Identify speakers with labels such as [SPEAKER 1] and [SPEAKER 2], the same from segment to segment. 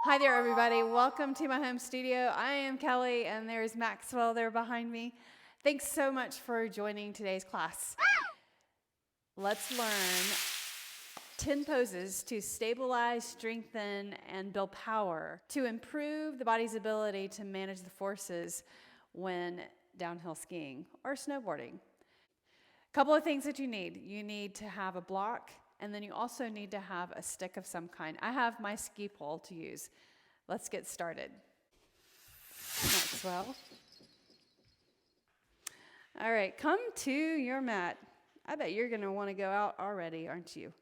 [SPEAKER 1] Hi there, everybody. Welcome to my home studio. I am Kelly, and there's Maxwell there behind me. Thanks so much for joining today's class. Let's learn 10 poses to stabilize, strengthen, and build power to improve the body's ability to manage the forces when downhill skiing or snowboarding. A couple of things that you need. You need to have a block, and then you also need to have a stick of some kind. I have my ski pole to use. Let's get started. Maxwell. All right, come to your mat. I bet you're going to want to go out already, aren't you?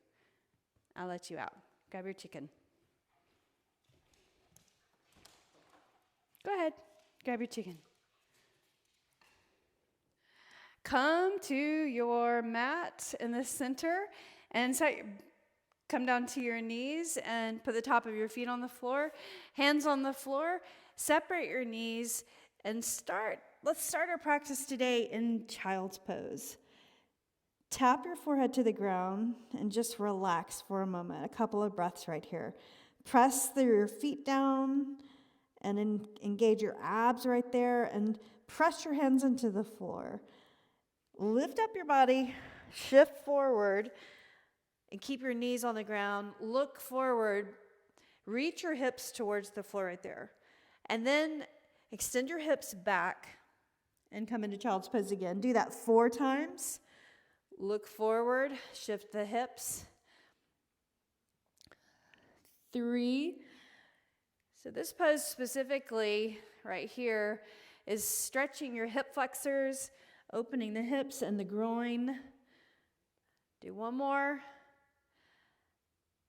[SPEAKER 1] I'll let you out. Grab your chicken. Go ahead. Grab your chicken. Come to your mat in the center and come down to your knees and put the top of your feet on the floor, hands on the floor. Separate your knees and let's start our practice today in child's pose. Tap your forehead to the ground and just relax for a moment, a couple of breaths right here. Press your feet down and engage your abs right there and press your hands into the floor. Lift up your body, shift forward, and keep your knees on the ground. Look forward, reach your hips towards the floor right there. And then extend your hips back and come into child's pose again. Do that 4 times. Look forward, shift the hips. 3. So this pose specifically right here is stretching your hip flexors, opening the hips and the groin. Do one more.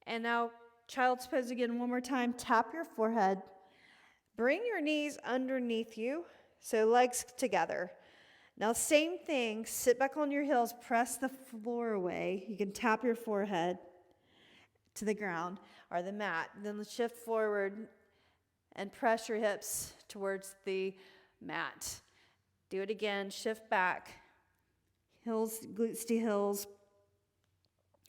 [SPEAKER 1] And now child's pose again one more time. Tap your forehead. Bring your knees underneath you, so legs together. Now same thing, sit back on your heels, press the floor away. You can tap your forehead to the ground or the mat. Then shift forward and press your hips towards the mat. Do it again, shift back, heels, glutes to heels,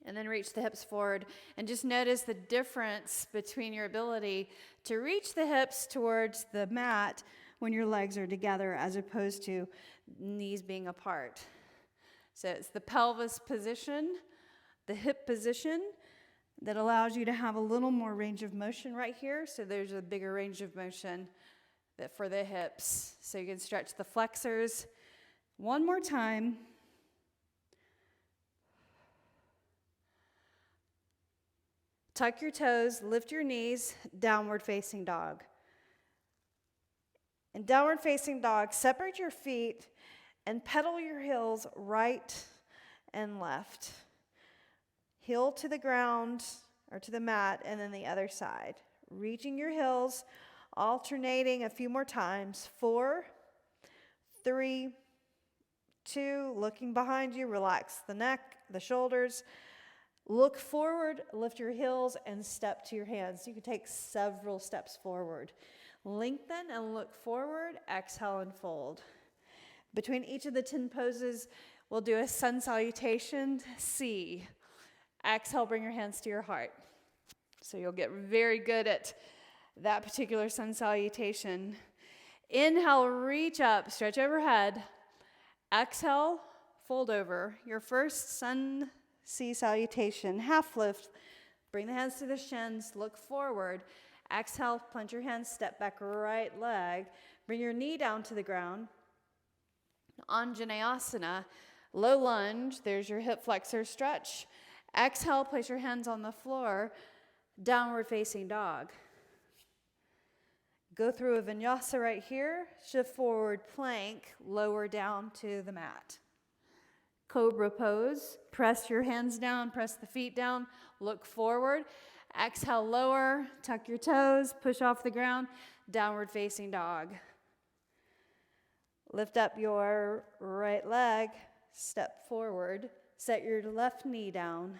[SPEAKER 1] and then reach the hips forward. And just notice the difference between your ability to reach the hips towards the mat when your legs are together as opposed to knees being apart. So it's the pelvis position, the hip position that allows you to have a little more range of motion right here. So there's a bigger range of motion for the hips. So you can stretch the flexors. One more time. Tuck your toes, lift your knees, downward facing dog. In downward facing dog, separate your feet and pedal your heels right and left. Heel to the ground or to the mat and then the other side. Reaching your heels, alternating a few more times. 4, 3, 2, looking behind you, relax the neck, the shoulders. Look forward, lift your heels, and step to your hands. You can take several steps forward. Lengthen and look forward, exhale and fold. Between each of the 10 poses, we'll do a sun salutation, C. Exhale, bring your hands to your heart. So you'll get very good at that particular sun salutation. Inhale, reach up, stretch overhead. Exhale, fold over. Your first sun C salutation, half lift. Bring the hands to the shins, look forward. Exhale, plant your hands, step back right leg. Bring your knee down to the ground. Anjaneyasana, low lunge. There's your hip flexor stretch. Exhale, place your hands on the floor. Downward facing dog. Go through a vinyasa right here. Shift forward, plank, lower down to the mat. Cobra pose, press your hands down, press the feet down, look forward. Exhale, lower, tuck your toes, push off the ground, downward facing dog. Lift up your right leg, step forward, set your left knee down.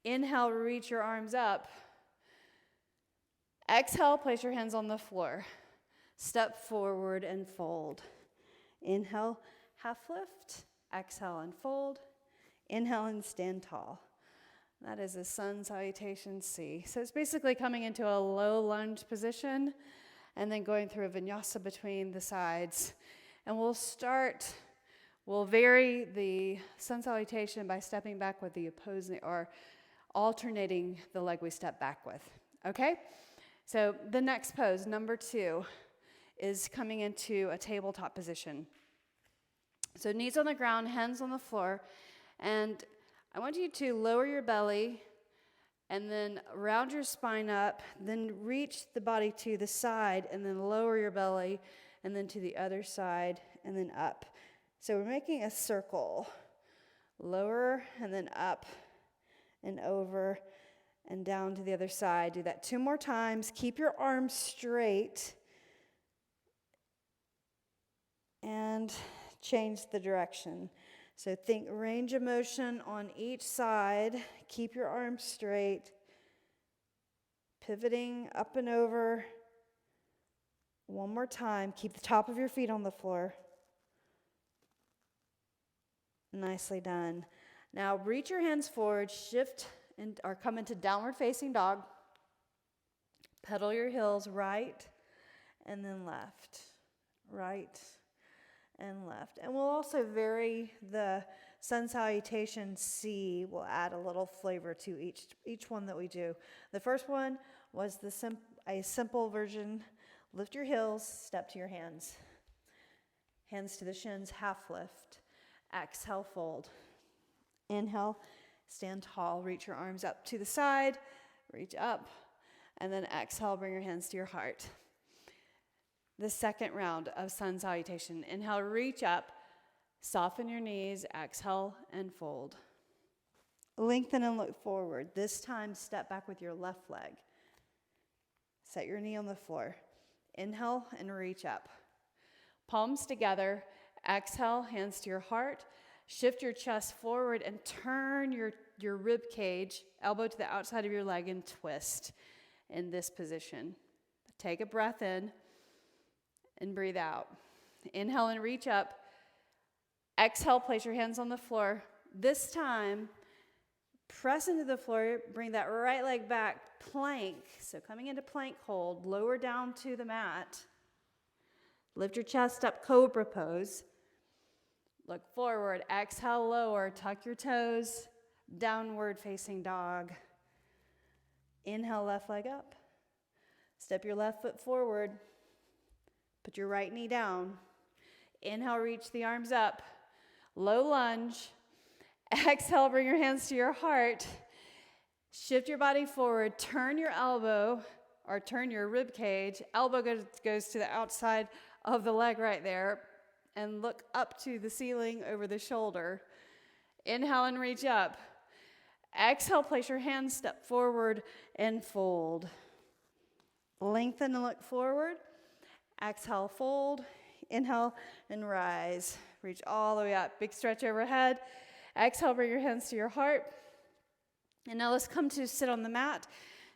[SPEAKER 1] Inhale, reach your arms up. Exhale, place your hands on the floor. Step forward and fold. Inhale, half lift. Exhale and fold. Inhale and stand tall.
[SPEAKER 2] That is a sun salutation C. So it's basically coming into a low lunge position and then going through a vinyasa between the sides. And we'll vary the sun salutation by stepping back with the opposing or alternating the leg we step back with. Okay? So the next pose, number 2, is coming into a tabletop position. So knees on the ground, hands on the floor, and I want you to lower your belly and then round your spine up, then reach the body to the side and then lower your belly and then to the other side and then up. So we're making a circle. Lower and then up and over and down to the other side. Do that 2 more times. Keep your arms straight and change the direction. So think range of motion on each side. Keep your arms straight. Pivoting up and over. 1 more time. Keep the top of your feet on the floor. Nicely done. Now reach your hands forward, shift or come into downward facing dog. Pedal your heels right and then left. Right and left. And we'll also vary the sun salutation C. We'll add a little flavor to each one that we do. The first one was a simple version. Lift your heels, step to your hands. Hands to the shins, half lift. Exhale, fold. Inhale, stand tall. Reach your arms up to the side. Reach up. And then exhale, bring your hands to your heart. The second round of sun salutation. Inhale, reach up, soften your knees, exhale, and fold. Lengthen and look forward. This time, step back with your left leg. Set your knee on the floor. Inhale and reach up. Palms together. Exhale, hands to your heart. Shift your chest forward and turn your rib cage, elbow to the outside of your leg, and twist in this position. Take a breath in. And breathe out. Inhale and reach up. Exhale, place your hands on the floor. This time, press into the floor. Bring that right leg back. Plank. So coming into plank hold. Lower down to the mat. Lift your chest up, cobra pose. Look forward. Exhale, lower. Tuck your toes. Downward facing dog. Inhale, left leg up. Step your left foot forward. Put your right knee down. Inhale, reach the arms up. Low lunge. Exhale, bring your hands to your heart. Shift your body forward. Turn your elbow or turn your rib cage. Elbow goes to the outside of the leg right there. And look up to the ceiling over the shoulder. Inhale and reach up. Exhale, place your hands, step forward and fold. Lengthen and look forward. Exhale, fold. Inhale and rise. Reach all the way up. Big stretch overhead. Exhale, bring your hands to your heart. And now let's come to sit on the mat.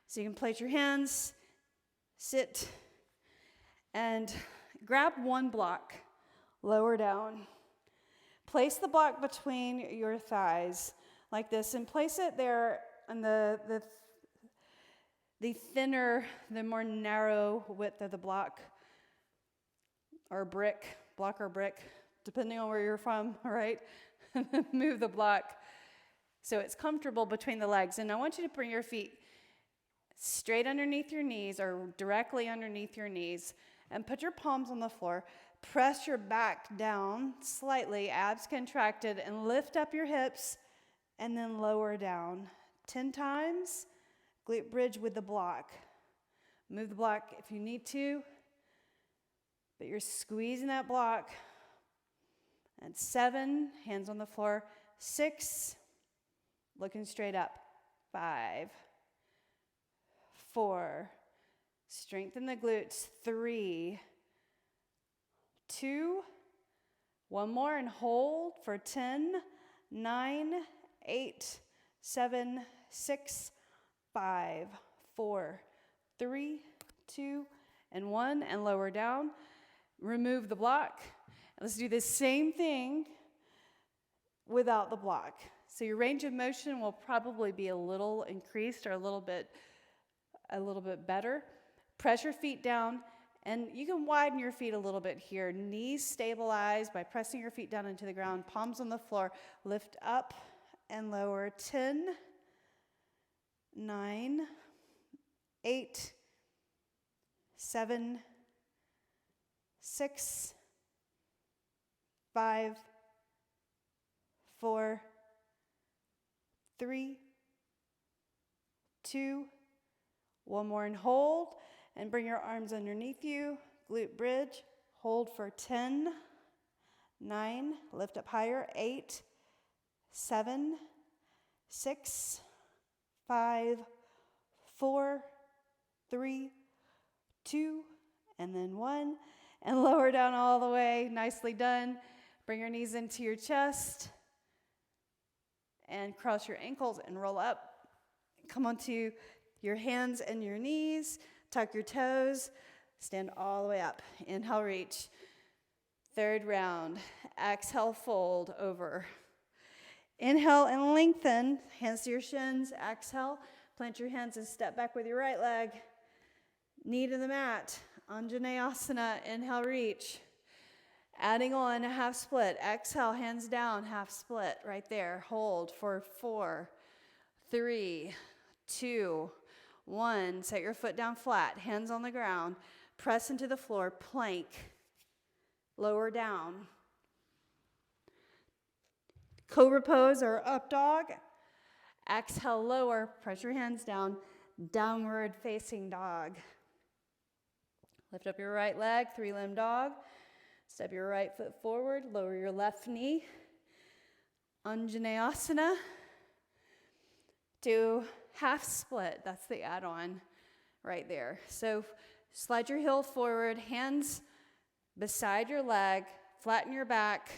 [SPEAKER 2] So you can place your hands, sit, and grab one block. Lower down. Place the block between your thighs like this and place it there on the thinner, the more narrow width of the block. Or block or brick, depending on where you're from, all right? Move the block so it's comfortable between the legs. And I want you to bring your feet straight underneath your knees or directly underneath your knees and put your palms on the floor. Press your back down slightly, abs contracted, and lift up your hips and then lower down. 10 times, glute bridge with the block. Move the block if you need to. But you're squeezing that block. And 7, hands on the floor. 6, looking straight up. 5, 4, strengthen the glutes. 3, 2, one more and hold for 10, 9, 8, 7, 6, 5, 4, 3, 2, and 1, and lower down. Remove the block. And let's do the same thing without the block. So your range of motion will probably be a little increased or a little bit better. Press your feet down, and you can widen your feet a little bit here. Knees stabilized by pressing your feet down into the ground, palms on the floor. Lift up and lower. 10, 9, 8, 7, 6, 5, 4, 3, 2, one more, and hold, and bring your arms underneath you, glute bridge, hold for 10, 9, lift up higher, 8, 7, 6, 5, 4, 3, 2, and then 1, and lower down all the way. Nicely done. Bring your knees into your chest, and cross your ankles and roll up. Come onto your hands and your knees, tuck your toes, stand all the way up. Inhale, reach. Third round. Exhale, fold over. Inhale and lengthen, hands to your shins. Exhale, plant your hands and step back with your right leg. Knee to the mat. Anjaneyasana, inhale, reach. Adding on a half split. Exhale, hands down, half split right there. Hold for 4, 3, 2, 1. Set your foot down flat, hands on the ground. Press into the floor, plank. Lower down. Cobra pose or up dog. Exhale, lower. Press your hands down. Downward facing dog. Lift up your right leg, 3-limb dog. Step your right foot forward, lower your left knee. Anjaneyasana. Do half split, that's the add-on right there. So slide your heel forward, hands beside your leg, flatten your back,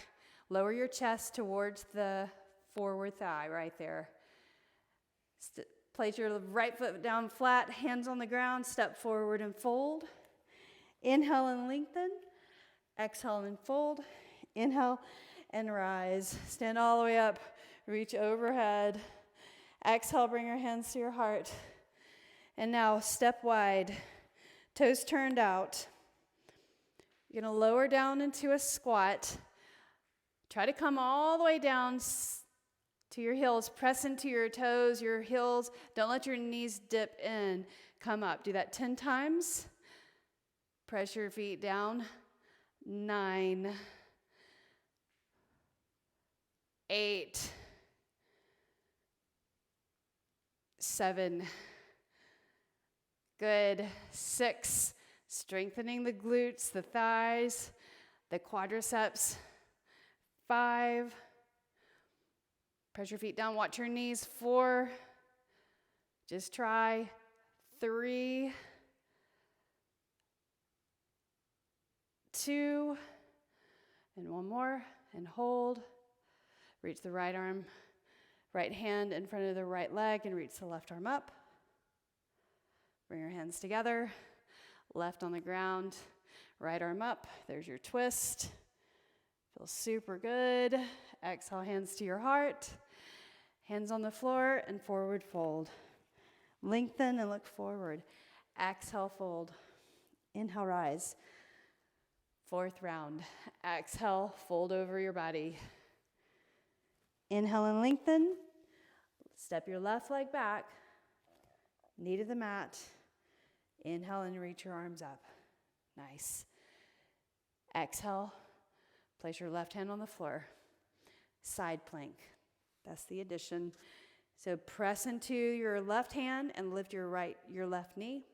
[SPEAKER 2] lower your chest towards the forward thigh right there. Place your right foot down flat, hands on the ground, step forward and fold. Inhale and lengthen. Exhale and fold. Inhale and rise. Stand all the way up. Reach overhead. Exhale, bring your hands to your heart. And now step wide. Toes turned out. You're going to lower down into a squat. Try to come all the way down to your heels. Press into your toes, your heels. Don't let your knees dip in. Come up. Do that 10 times. Press your feet down. 9, 8, 7. Good. 6. Strengthening the glutes, the thighs, the quadriceps. 5. Press your feet down. Watch your knees. 4. Just try. 3. 2, and one more, and hold. Reach the right arm, right hand in front of the right leg, and reach the left arm up. Bring your hands together, left on the ground, right arm up. There's your twist. Feels super good. Exhale, hands to your heart. Hands on the floor, and forward fold. Lengthen and look forward. Exhale, fold. Inhale, rise. 4th round. Exhale, fold over your body. Inhale and lengthen. Step your left leg back. Knee to the mat. Inhale and reach your arms up. Nice. Exhale. Place your left hand on the floor. Side plank. That's the addition. So press into your left hand and lift your left knee.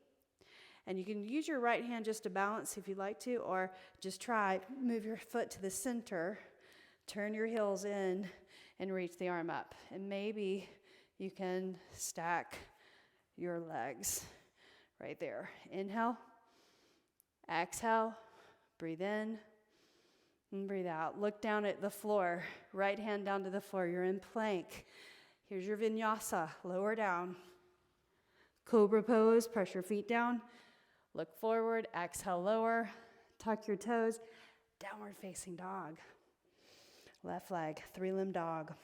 [SPEAKER 2] And you can use your right hand just to balance if you'd like to, or just try, move your foot to the center, turn your heels in, and reach the arm up. And maybe you can stack your legs right there. Inhale, exhale, breathe in, and breathe out. Look down at the floor, right hand down to the floor. You're in plank. Here's your vinyasa, lower down. Cobra pose, press your feet down. Look forward, exhale, lower, tuck your toes, downward facing dog. Left leg, 3-limb dog.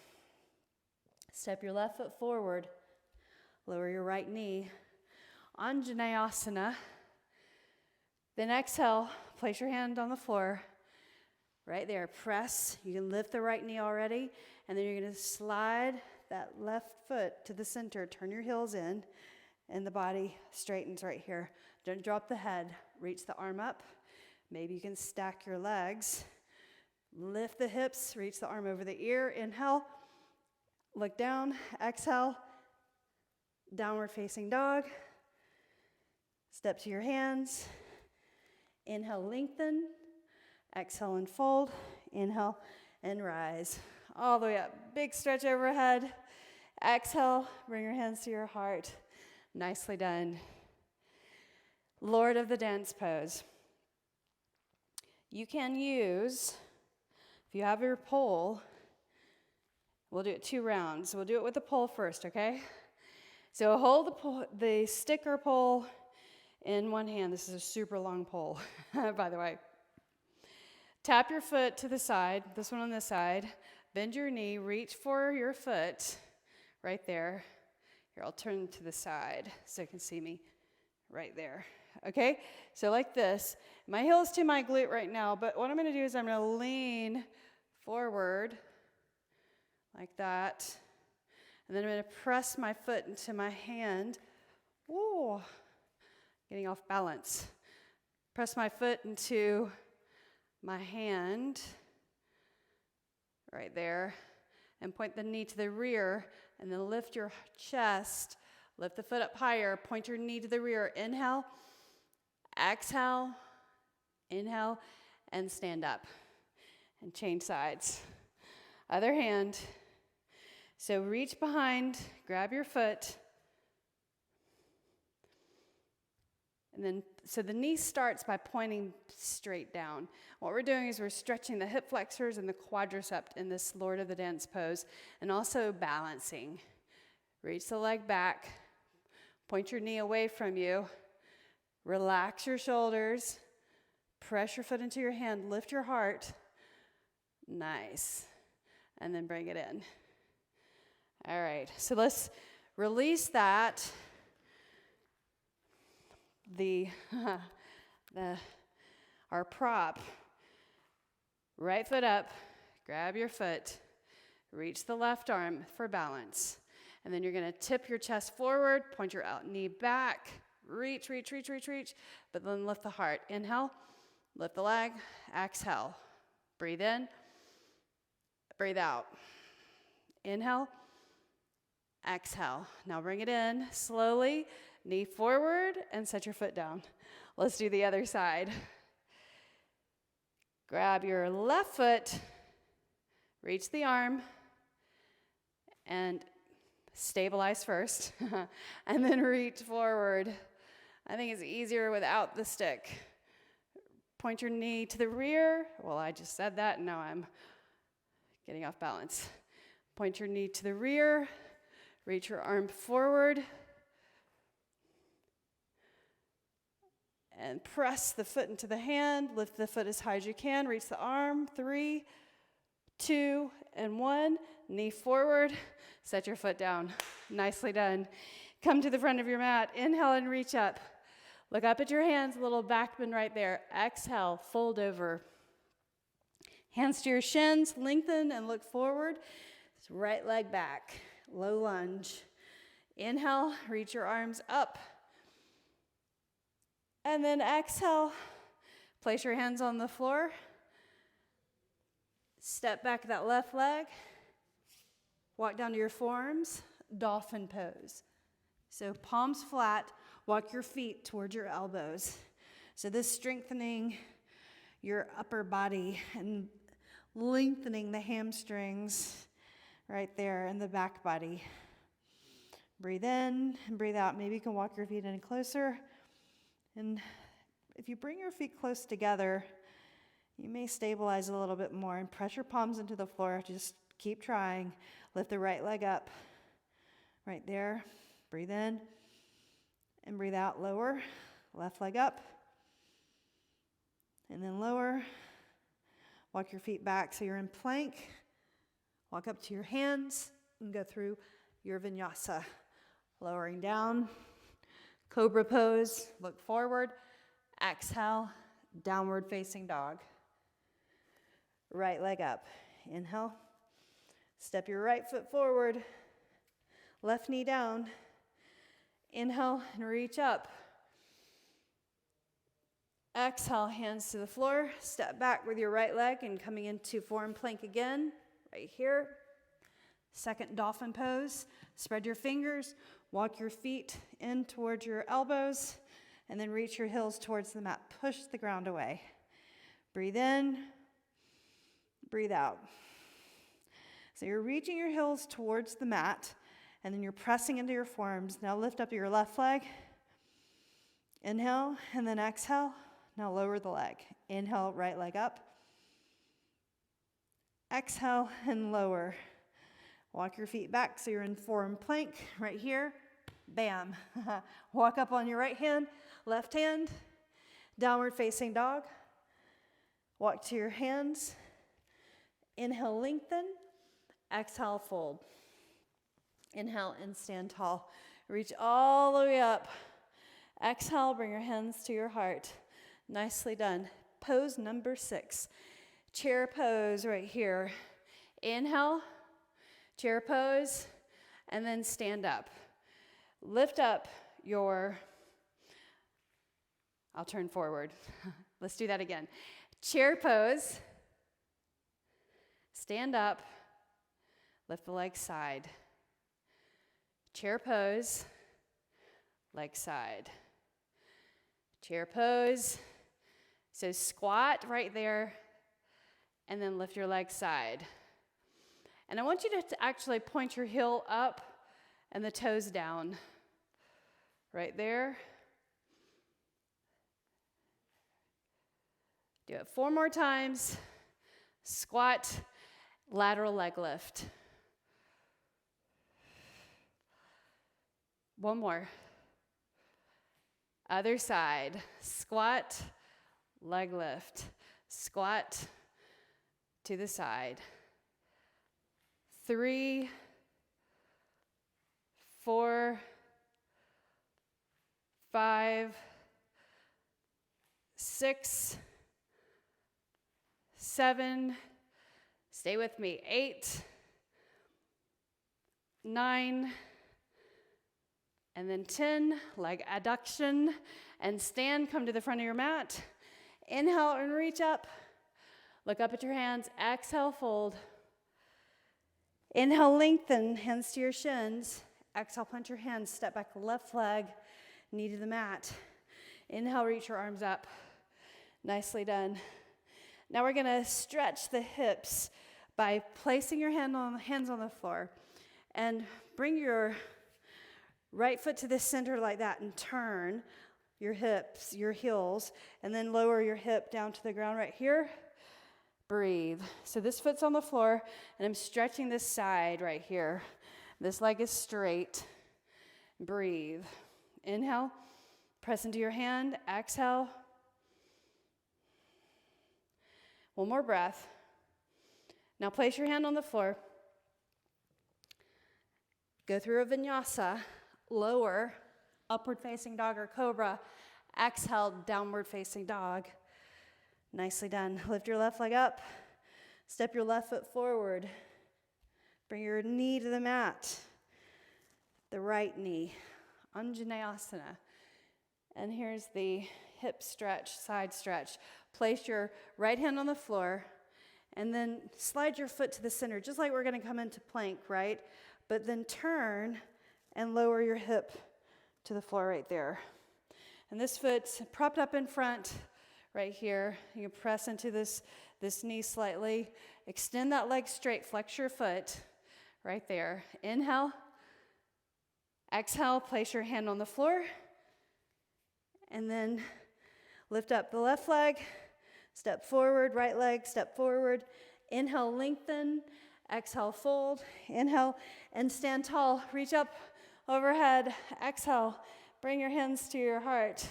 [SPEAKER 2] Step your left foot forward. Lower your right knee. Anjaneyasana. Then exhale, place your hand on the floor. Right there, press. You can lift the right knee already, and then you're going to slide that left foot to the center. Turn your heels in, and the body straightens right here. Don't drop the head. Reach the arm up. Maybe you can stack your legs. Lift the hips, reach the arm over the ear. Inhale, look down. Exhale, downward facing dog. Step to your hands. Inhale, lengthen. Exhale and fold. Inhale and rise. All the way up. Big stretch overhead. Exhale, bring your hands to your heart. Nicely done. Lord of the dance pose. You can use, if you have your pole, we'll do it 2 rounds. We'll do it with the pole first, okay? So hold the sticker pole in one hand. This is a super long pole, by the way. Tap your foot to the side, this one on this side. Bend your knee, reach for your foot right there. Here, I'll turn to the side so you can see me right there. Okay, so like this. My heel is to my glute right now, but what I'm going to do is I'm going to lean forward like that. And then I'm going to press my foot into my hand. Ooh, getting off balance. Press my foot into my hand right there and point the knee to the rear and then lift your chest. Lift the foot up higher. Point your knee to the rear. Inhale. Exhale, inhale, and stand up. And change sides. Other hand. So reach behind, grab your foot. And then, so the knee starts by pointing straight down. What we're doing is we're stretching the hip flexors and the quadriceps in this Lord of the Dance pose, and also balancing. Reach the leg back, point your knee away from you. Relax your shoulders, press your foot into your hand, lift your heart. Nice. And then bring it in. All right, so let's release that. Our prop. Right foot up, grab your foot, reach the left arm for balance. And then you're going to tip your chest forward, point your out knee back. Reach, but then lift the heart. Inhale, lift the leg, exhale. Breathe in, breathe out. Inhale, exhale. Now bring it in slowly, knee forward, and set your foot down. Let's do the other side. Grab your left foot, reach the arm, and stabilize first, and then reach forward. I think it's easier without the stick. Point your knee to the rear. Well, I just said that, and now I'm getting off balance. Point your knee to the rear. Reach your arm forward. And press the foot into the hand. Lift the foot as high as you can. Reach the arm. 3, 2, and 1. Knee forward. Set your foot down. Nicely done. Come to the front of your mat. Inhale and reach up. Look up at your hands, a little back bend right there. Exhale, fold over. Hands to your shins, lengthen and look forward. Right leg back, low lunge. Inhale, reach your arms up. And then exhale, place your hands on the floor. Step back that left leg. Walk down to your forearms, dolphin pose. So palms flat, walk your feet towards your elbows. So this strengthening your upper body and lengthening the hamstrings right there in the back body. Breathe in and breathe out. Maybe you can walk your feet in closer. And if you bring your feet close together, you may stabilize a little bit more and press your palms into the floor. Just keep trying. Lift the right leg up. Right there. Breathe in and breathe out. Lower. Left leg up. And then lower. Walk your feet back so you're in plank. Walk up to your hands. and go through your vinyasa. Lowering down, cobra pose, look forward, exhale, downward facing dog. Right leg up, inhale, step your right foot forward, left knee down, inhale and reach up. Exhale, hands to the floor, step back with your right leg and coming into forearm plank again, right here. Second dolphin pose, spread your fingers, walk your feet in towards your elbows, and then reach your heels towards the mat. Push the ground away. Breathe in, breathe out. So you're reaching your heels towards the mat, and then you're pressing into your forearms. Now lift up your left leg. Inhale, and then exhale. Now lower the leg. Inhale, right leg up. Exhale and lower. Walk your feet back so you're in forearm plank right here. Bam. Walk up on your right hand, left hand, downward facing dog. Walk to your hands. Inhale, lengthen. Exhale, fold. Inhale and stand tall. Reach all the way up. Exhale, bring your hands to your heart. Nicely done. Pose number 6. Chair pose right here. Inhale, chair pose, and then stand up. Lift up your, I'll turn forward. Let's do that again. Chair pose, stand up, lift the leg side. Chair pose, leg side. Chair pose. So squat right there, and then lift your leg side. And I want you to actually point your heel up and the toes down. Right there. Do it 4 more times. Squat, lateral leg lift. 1 more. Other side. Squat, leg lift. Squat to the side. 3, 4, 5, 6, 7, stay with me, 8, 9, and then 10, leg adduction, and stand, come to the front of your mat. Inhale and reach up. Look up at your hands, exhale, fold. Inhale, lengthen, hands to your shins. Exhale, punch your hands, step back, left leg, knee to the mat. Inhale, reach your arms up. Nicely done. Now we're gonna stretch the hips by placing your hands on the floor. And bring your right foot to the center like that and turn your hips, your heels, and then lower your hip down to the ground right here. Breathe. So this foot's on the floor, and I'm stretching this side right here. This leg is straight. Breathe. Inhale, press into your hand, exhale. 1 more breath. Now place your hand on the floor. Go through a vinyasa, lower, upward facing dog or cobra. Exhale, downward facing dog. Nicely done. Lift your left leg up. Step your left foot forward. Bring your knee to the mat. The right knee. Anjaneyasana. And here's the hip stretch, side stretch. Place your right hand on the floor and then slide your foot to the center, just like we're going to come into plank, right? But then turn and lower your hip to the floor right there. And this foot's propped up in front right here. You can press into this knee slightly. Extend that leg straight, flex your foot right there. Inhale. Exhale, place your hand on the floor. And then lift up the left leg, step forward, right leg, step forward. Inhale, lengthen. Exhale, fold. Inhale, and stand tall. Reach up overhead. Exhale, bring your hands to your heart.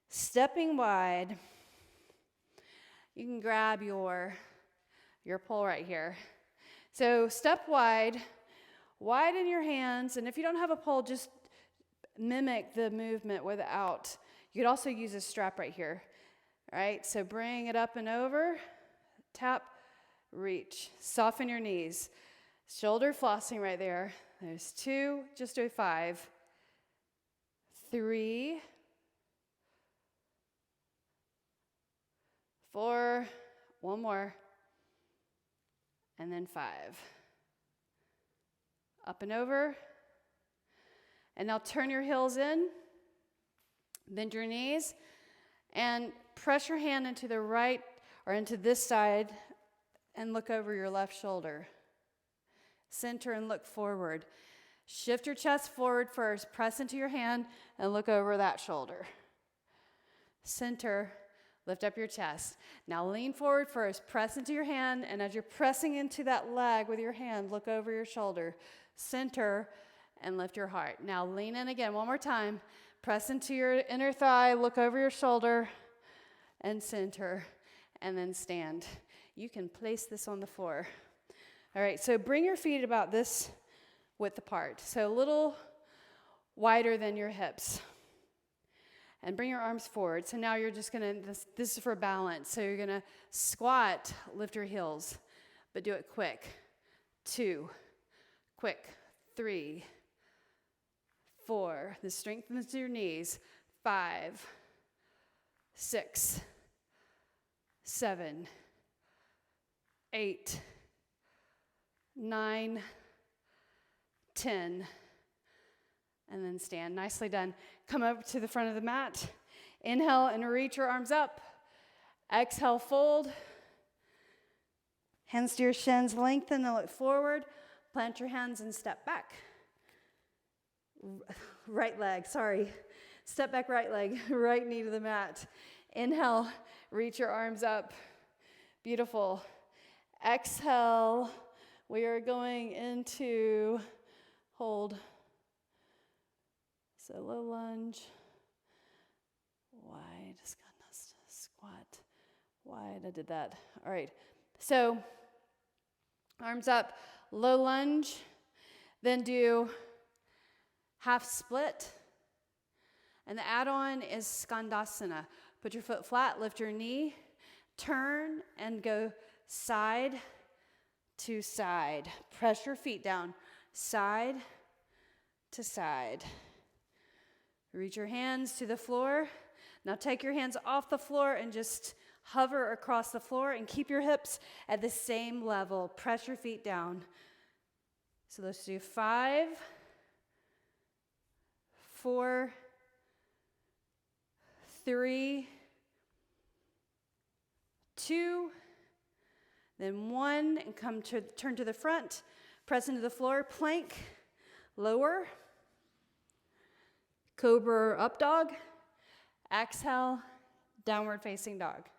[SPEAKER 2] Stepping wide. You can grab your pole right here. So step wide, Widen your hands, and if you don't have a pole, just mimic the movement without. You could also use a strap right here. All right, so bring it up and over, tap, reach. Soften your knees. Shoulder flossing right there. There's 2, just do 5, 3, 4, one more, and then 5. Up and over. And now turn your heels in, bend your knees, and press your hand into the right or into this side and look over your left shoulder. Center and look forward. Shift your chest forward first. Press into your hand and look over that shoulder. Center, lift up your chest. Now lean forward first. Press into your hand, and as you're pressing into that leg with your hand, look over your shoulder. Center and lift your heart. Now lean in again one more time. Press into your inner thigh, look over your shoulder, and center, and then stand. You can place this on the floor. All right, so bring your feet about this width apart, so a little wider than your hips. And bring your arms forward. So now you're just gonna, this is for balance. So you're gonna squat, lift your heels, but do it quick. 2, quick, 3, 4. This strengthens your knees. 5, 6, 7, 8, 9, 10, and then stand. Nicely done. Come up to the front of the mat. Inhale and reach your arms up. Exhale, fold. Hands to your shins, lengthen and look forward. Plant your hands and step back. Right leg, sorry. Step back, right leg, right knee to the mat. Inhale, reach your arms up. Beautiful. Exhale, we are going into hold. So low lunge, wide, squat, wide. I did that. All right. So arms up, low lunge, then do half split. And the add-on is skandasana. Put your foot flat, lift your knee, turn, and go side to side. Press your feet down, side to side. Reach your hands to the floor. Now take your hands off the floor and just hover across the floor and keep your hips at the same level. Press your feet down. So let's do 5, 4, 3, 2, then 1, and turn to the front. Press into the floor, plank, lower. Cobra or up dog. Exhale, downward facing dog.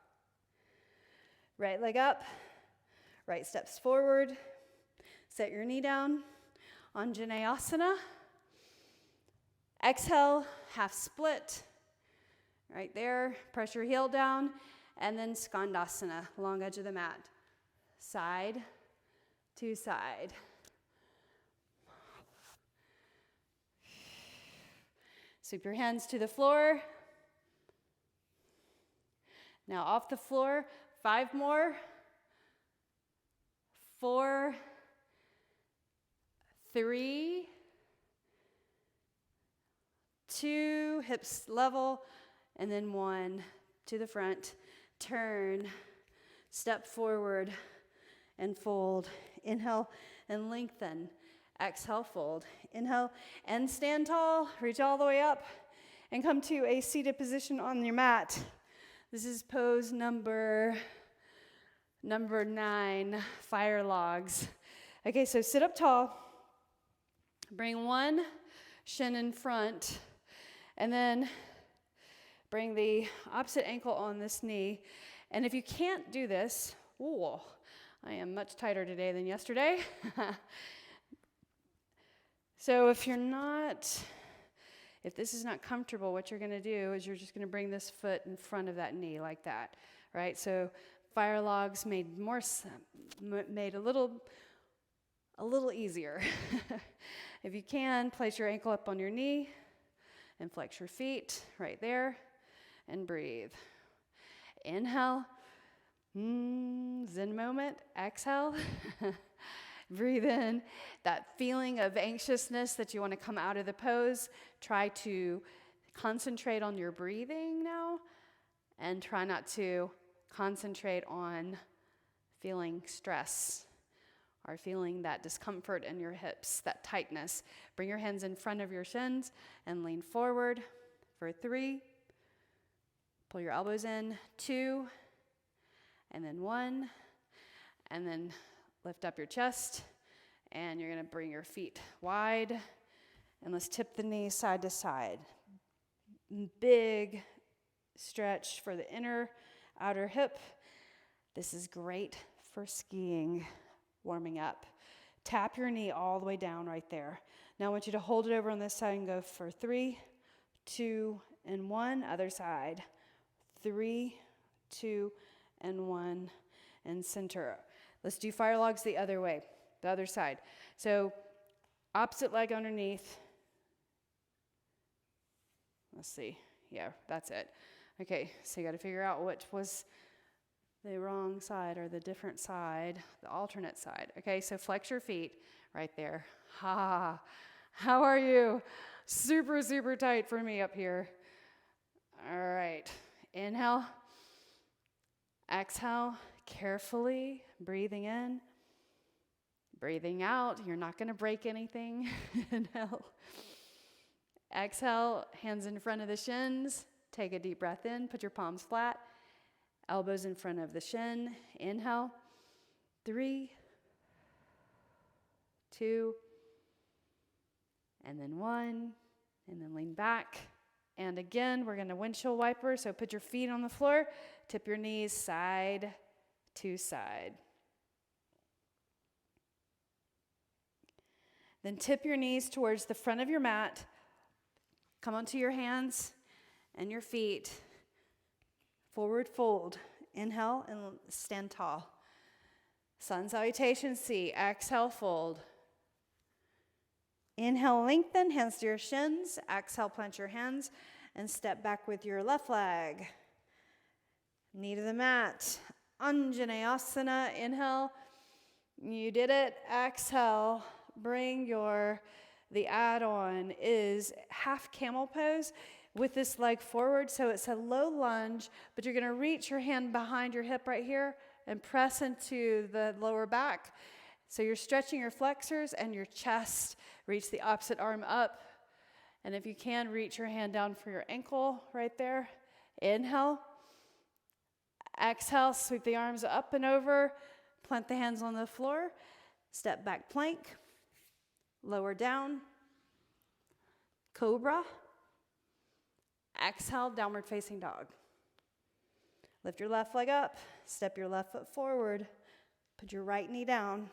[SPEAKER 2] Right leg up, right steps forward. Set your knee down. Anjaneyasana. Exhale, half split. Right there, press your heel down. And then skandasana, long edge of the mat. Side to side. Sweep your hands to the floor. Now off the floor, 5 more. 4, 3, 2, hips level, and then 1 to the front. Turn, step forward, and fold. Inhale and lengthen. Exhale, fold. Inhale and stand tall. Reach all the way up and come to a seated position on your mat. This is pose number 9, fire logs. Okay, so sit up tall. Bring one shin in front, and then bring the opposite ankle on this knee. And if you can't do this, ooh, I am much tighter today than yesterday. So if this is not comfortable, what you're going to do is you're just going to bring this foot in front of that knee like that, right? So fire logs made a little a little easier. If you can, place your ankle up on your knee and flex your feet right there and breathe. Inhale, Zen moment. Exhale, breathe in. That feeling of anxiousness that you want to come out of the pose, try to concentrate on your breathing now and try not to concentrate on feeling stress or feeling that discomfort in your hips, that tightness. Bring your hands in front of your shins and lean forward for 3. Pull your elbows in, 2, and then 1, and then lift up your chest, and you're gonna bring your feet wide, and let's tip the knees side to side. Big stretch for the inner, outer hip. This is great for skiing, warming up. Tap your knee all the way down right there. Now I want you to hold it over on this side and go for 3, 2, and 1. Other side. 3, 2, and 1, and center. Let's do fire logs the other way, the other side. So opposite leg underneath. Let's see. Yeah, that's it. Okay, so you got to figure out which was the wrong side or the different side, the alternate side. Okay, so flex your feet right there. Ha! How are you? Super, super tight for me up here. All right. Inhale. Exhale. Carefully breathing in. Breathing out. You're not going to break anything. Inhale. Exhale. Hands in front of the shins. Take a deep breath in. Put your palms flat. Elbows in front of the shin. Inhale. 3, 2, and then 1, and then lean back. And again, we're going to windshield wiper. So put your feet on the floor. Tip your knees side to side. Then tip your knees towards the front of your mat. Come onto your hands and your feet. Forward fold. Inhale and stand tall. Sun salutation C. Exhale, fold. Inhale, lengthen, hands to your shins. Exhale, plant your hands and step back with your left leg. Knee to the mat. Anjaneyasana. Inhale. You did it. Exhale. Bring the add-on is half camel pose with this leg forward. So it's a low lunge, but you're going to reach your hand behind your hip right here and press into the lower back. So you're stretching your flexors and your chest. Reach the opposite arm up. And if you can, reach your hand down for your ankle right there. Inhale. Exhale, sweep the arms up and over. Plant the hands on the floor. Step back plank. Lower down. Cobra. Exhale, downward facing dog. Lift your left leg up. Step your left foot forward. Put your right knee down.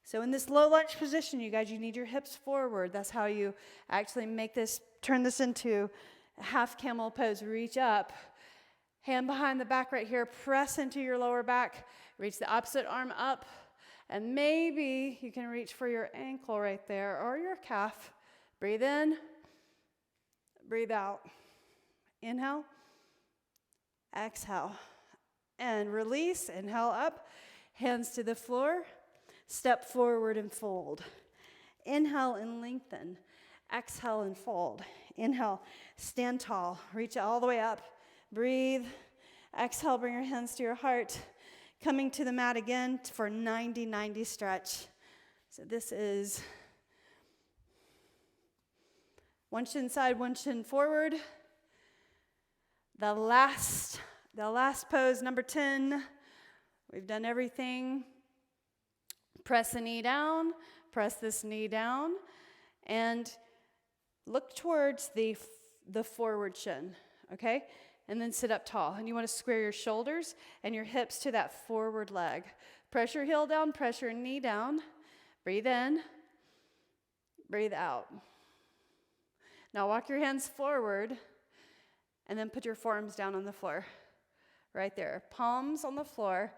[SPEAKER 2] So in this low lunge position, you guys, you need your hips forward. That's how you actually turn this into a half camel pose. Reach up. Hand behind the back right here. Press into your lower back. Reach the opposite arm up. And maybe you can reach for your ankle right there or your calf. Breathe in. Breathe out. Inhale. Exhale. And release. Inhale up. Hands to the floor. Step forward and fold. Inhale and lengthen. Exhale and fold. Inhale. Stand tall. Reach all the way up. Breathe. Exhale. Bring your hands to your heart. Coming to the mat again for 90-90 stretch. So this is one shin side, one shin forward. The last pose, number 10. We've done everything. Press the knee down, press this knee down, and look towards the forward shin, okay? And then sit up tall. And you want to square your shoulders and your hips to that forward leg. Press your heel down, press your knee down. Breathe in, breathe out. Now walk your hands forward and then put your forearms down on the floor. Right there. Palms on the floor.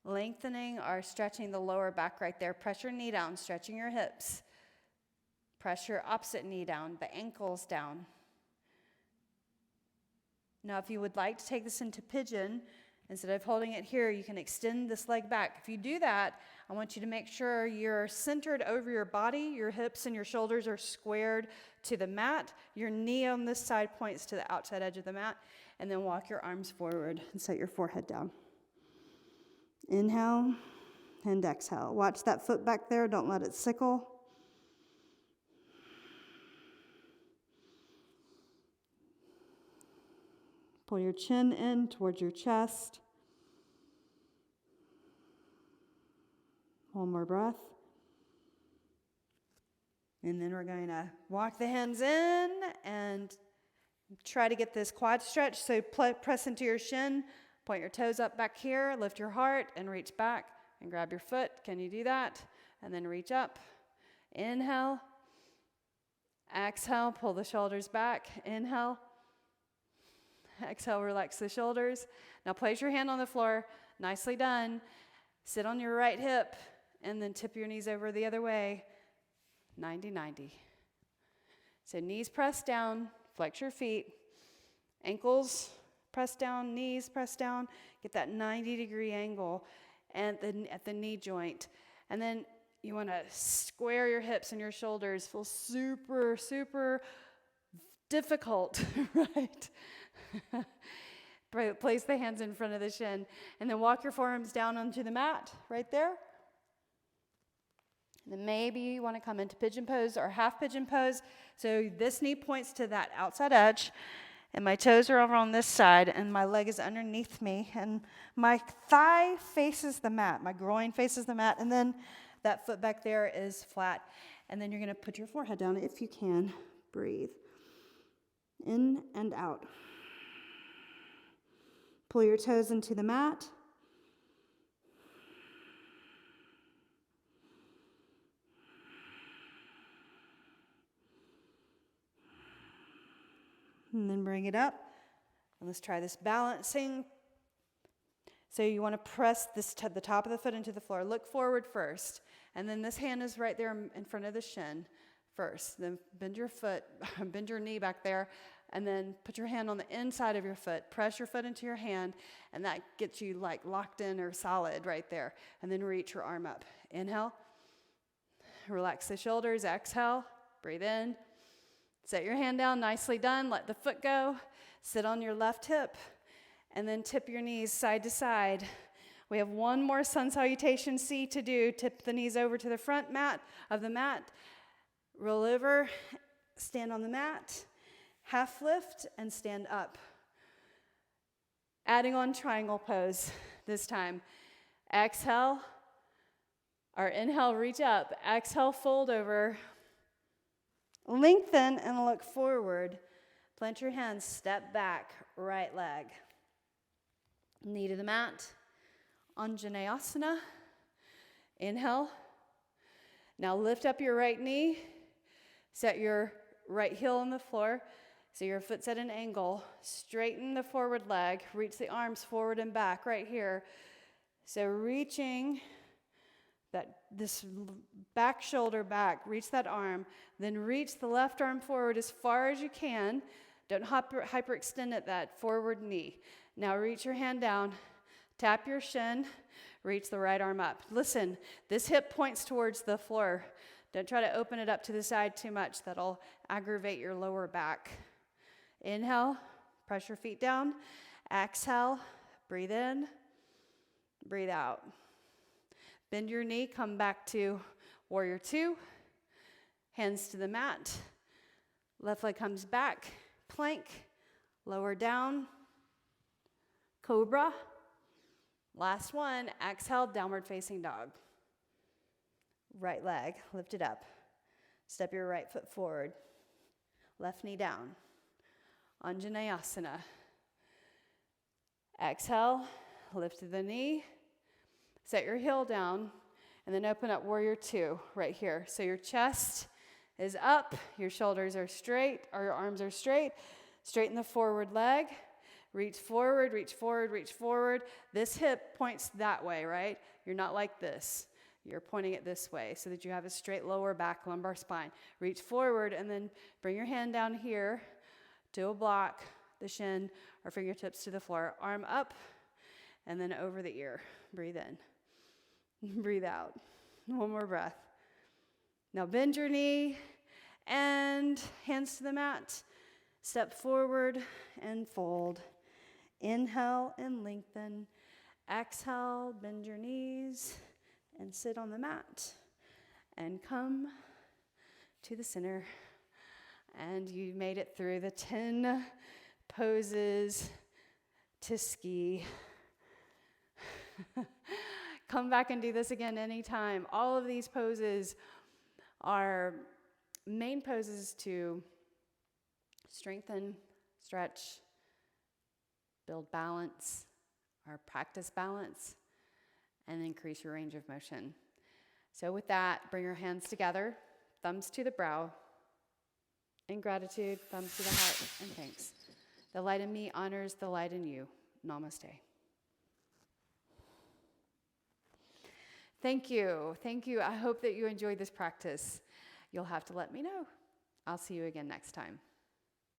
[SPEAKER 2] Lengthening or stretching the lower back right there. Press your knee down, stretching your hips. Press your opposite knee down, the ankles down. Now, if you would like to take this into pigeon, instead of holding it here, you can extend this leg back. If you do that, I want you to make sure you're centered over your body. Your hips and your shoulders are squared to the mat. Your knee on this side points to the outside edge of the mat. And then walk your arms forward and set your forehead down. Inhale and exhale. Watch that foot back there. Don't let it sickle. Pull your chin in towards your chest. One more breath. And then we're going to walk the hands in and try to get this quad stretch. So press into your shin, point your toes up back here, lift your heart and reach back and grab your foot. Can you do that? And then reach up. Inhale. Exhale, pull the shoulders back. Inhale. Exhale, relax the shoulders. Now place your hand on the floor. Nicely done. Sit on your right hip and then tip your knees over the other way. 90-90. So knees pressed down, flex your feet. Ankles press down, knees press down. Get that 90-degree angle at the knee joint. And then you want to square your hips and your shoulders. Feel super, super difficult, right? Place the hands in front of the shin. And then walk your forearms down onto the mat right there. And then maybe you want to come into pigeon pose or half pigeon pose. So this knee points to that outside edge. And my toes are over on this side. And my leg is underneath me. And my thigh faces the mat. My groin faces the mat. And then that foot back there is flat. And then you're going to put your forehead down if you can. Breathe. In and out. Pull your toes into the mat. And then bring it up. And let's try this balancing. So you want to press this the top of the foot into the floor. Look forward first. And then this hand is right there in front of the shin first. Then bend your foot, bend your knee back there. And then put your hand on the inside of your foot. Press your foot into your hand. And that gets you like locked in or solid right there. And then reach your arm up. Inhale. Relax the shoulders. Exhale. Breathe in. Set your hand down. Nicely done. Let the foot go. Sit on your left hip. And then tip your knees side to side. We have one more sun salutation C to do. Tip the knees over to the front mat of the mat. Roll over. Stand on the mat. Half lift and stand up. Adding on triangle pose this time. Exhale, or inhale, reach up. Exhale, fold over. Lengthen and look forward. Plant your hands, step back, right leg. Knee to the mat. Anjaneyasana. Inhale. Now lift up your right knee. Set your right heel on the floor. So your foot's at an angle. Straighten the forward leg. Reach the arms forward and back right here. So reaching this back shoulder back. Reach that arm. Then reach the left arm forward as far as you can. Don't hyperextend at that forward knee. Now reach your hand down. Tap your shin. Reach the right arm up. Listen, this hip points towards the floor. Don't try to open it up to the side too much. That'll aggravate your lower back. Inhale, press your feet down. Exhale, breathe in, breathe out. Bend your knee, come back to warrior two. Hands to the mat. Left leg comes back. Plank, lower down. Cobra. Last one, exhale, downward facing dog. Right leg, lift it up. Step your right foot forward. Left knee down. Anjaneyasana. Exhale, lift the knee. Set your heel down. And then open up warrior two right here. So your chest is up. Your shoulders are straight, or your arms are straight. Straighten the forward leg. Reach forward, reach forward, reach forward. This hip points that way, right? You're not like this. You're pointing it this way so that you have a straight lower back, lumbar spine. Reach forward and then bring your hand down here to a block, the shin, or fingertips to the floor. Arm up and then over the ear. Breathe in. Breathe out. One more breath. Now bend your knee and hands to the mat. Step forward and fold. Inhale and lengthen. Exhale, bend your knees and sit on the mat. And come to the center. And you made it through the 10 poses to ski. Come back and do this again anytime. All of these poses are main poses to strengthen, stretch, build balance, or practice balance, and increase your range of motion. So with that, bring your hands together, thumbs to the brow. In gratitude, thumbs to the heart, and thanks. The light in me honors the light in you. Namaste. Thank you. Thank you. I hope that you enjoyed this practice. You'll have to let me know. I'll see you again next time.